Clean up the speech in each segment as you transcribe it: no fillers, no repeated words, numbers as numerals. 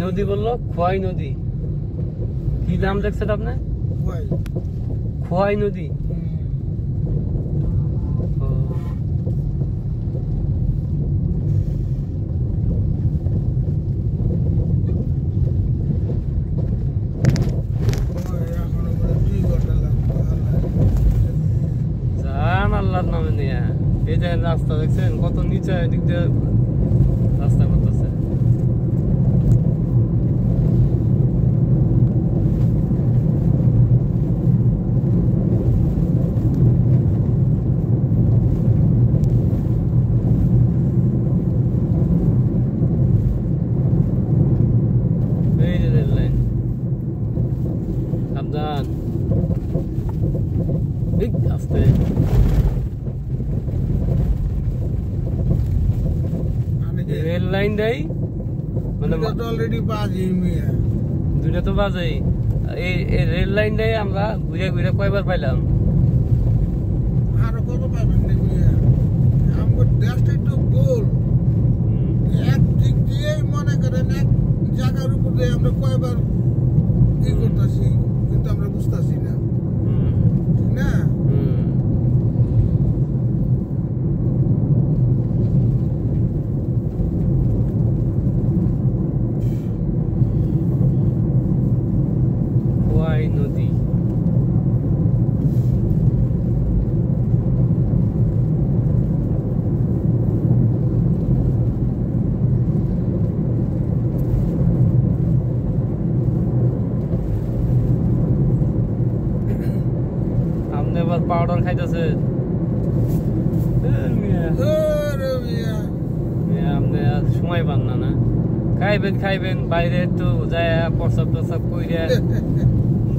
নদী বললো, খোয়াই নদী। কি নাম দেখছেন আপনি? খোয়াই নদী। জান আল্লাহর নামে নিয়ে এই যে রাস্তা দেখছেন কত নিচে, এদিক দিয়ে রাস্তা করতেছে। এই যে রেল লাইন, সাবধান, আস্তে। রেল লাইন দেয় মানে অলরেডি দুইটা তো বাজে। এই রেল লাইন দেয় আমরা ঘুরে ঘুরে কয়বার পাইলাম। আরো কত পাইবেন আমার দেশটাই তো গোল, এক দিক দিয়ে মনে করেন এক জায়গার উপরে আমরা কয়বার কি করতেছি কিন্তু আমরা বুঝতেছি না, ঠিক না? নদী আপনি এবার পাউডার খাইতেছে, আপনি সময় পান না। না খাইবেন বাইরে একটু যায় প্রসাব টসাব কইরা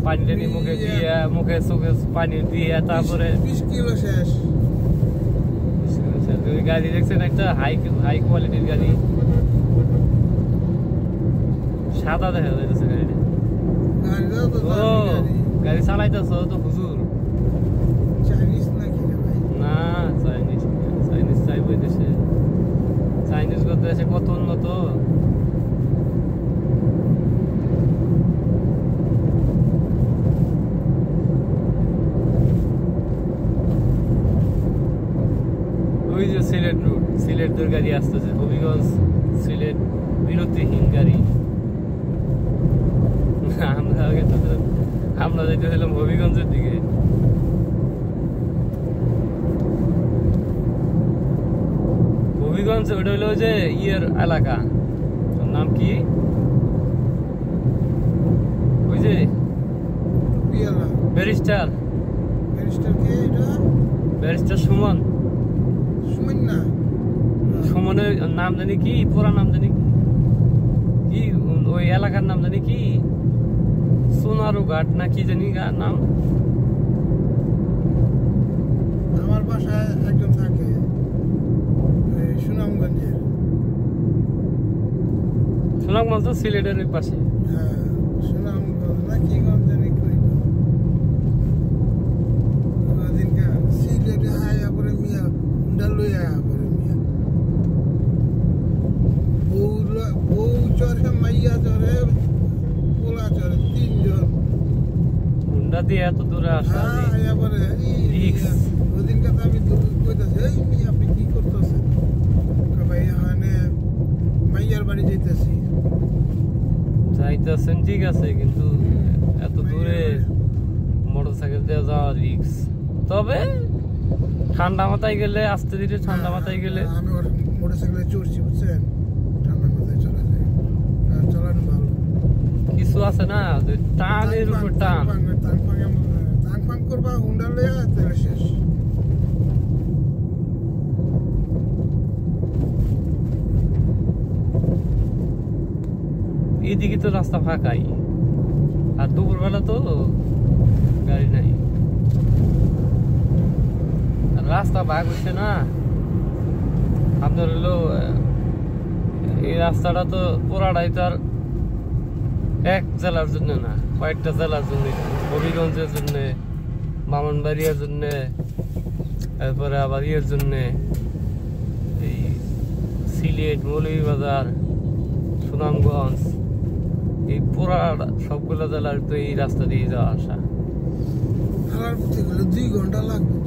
পানি টানি মুখে দিয়ে, মুখে চোখে পানি দিয়ে, তারপরে 20 কিলো শেষ। গাড়ি দেখছেন একটা হাই কোয়ালিটির গাড়ি, সাদা দেখা যাইতেছে গাড়িটা। গাড়ি চালাইতেছ তো হুজুর? চাইনিজ নাকি না, চাইনিজ চাইবো দেশে। চাইনিজ করতে দেশে কত উন্নত। ওই যে সিলেট রুট, সিলেট দূর গাড়ি আসতেছে, হবিগঞ্জ সিলেট বিরতিহীন গাড়ি। আমরা যাইতেছিলাম হবিগঞ্জের দিকে। হবিগঞ্জ ওটা হলো যে ইয়ের এলাকা, নাম কি ওই যে ব্যারিস্টার সুমন, সুমনের নাম জানি কি, পুরা নাম জানি কি, ওই এলাকার নাম জানি কি, সোনারু ঘাট না কি জানি নাম। আমার বাসায় একজন থাকে সুনামগঞ্জ তো সিলেটের পাশে। হ্যাঁ, সুনামগঞ্জ না কি গঞ্জ জানি কই দিনকে সিলেটে আয়া পরে মিয়া হুন্ডা লই আয়া পরে মিয়া বউ চরে, মাইয়া চরে, পোলা চরে, 3 জন হুন্ডা দিয়ে এত দূরে আসা। আয়া পরে ওদিনকে তো আমি কইতাছি, এই মিয়া আপনি কি করতেছেন? ভাই এখানে মাইয়ার বাড়ি যাইতেছেন ঠিক আছে, কিন্তু এত দূরে মোটরসাইকেল দিয়ে যাওয়া রিস্ক। তবে ঠান্ডা মাথায় গেলে, আস্তে ধীরে ঠান্ডা মাথায় গেলে। আমি মোটরসাইকেলে চড়ছি বুঝছেন, ঠান্ডা মাথায় চলা যায়, আর চালানো ভালো। কিছু আছে না টানের উপর টান, টাং করবা হুন্ডা লইয়া তাহলে শেষ। এদিকে তো রাস্তা ফাঁকাই, আর দুপুরবেলা তো গাড়ি নাই। রাস্তা ভাগ হচ্ছে না আপনার হলো, এই রাস্তাটা তো পুরাটাই তো আর এক জেলার জন্য না, কয়েকটা জেলার জন্য, হবিগঞ্জের জন্য, ব্রাহ্মণবাড়িয়ার জন্য, তারপরে আবার ইয়ের জন্য, এই সিলেট, মৌলভীবাজার, সুনামগঞ্জ, এই পুরা সবগুলো জেলার তো এই রাস্তা দিয়ে যাওয়া আসা। হারার পথে গেলে 2 ঘন্টা লাগবে।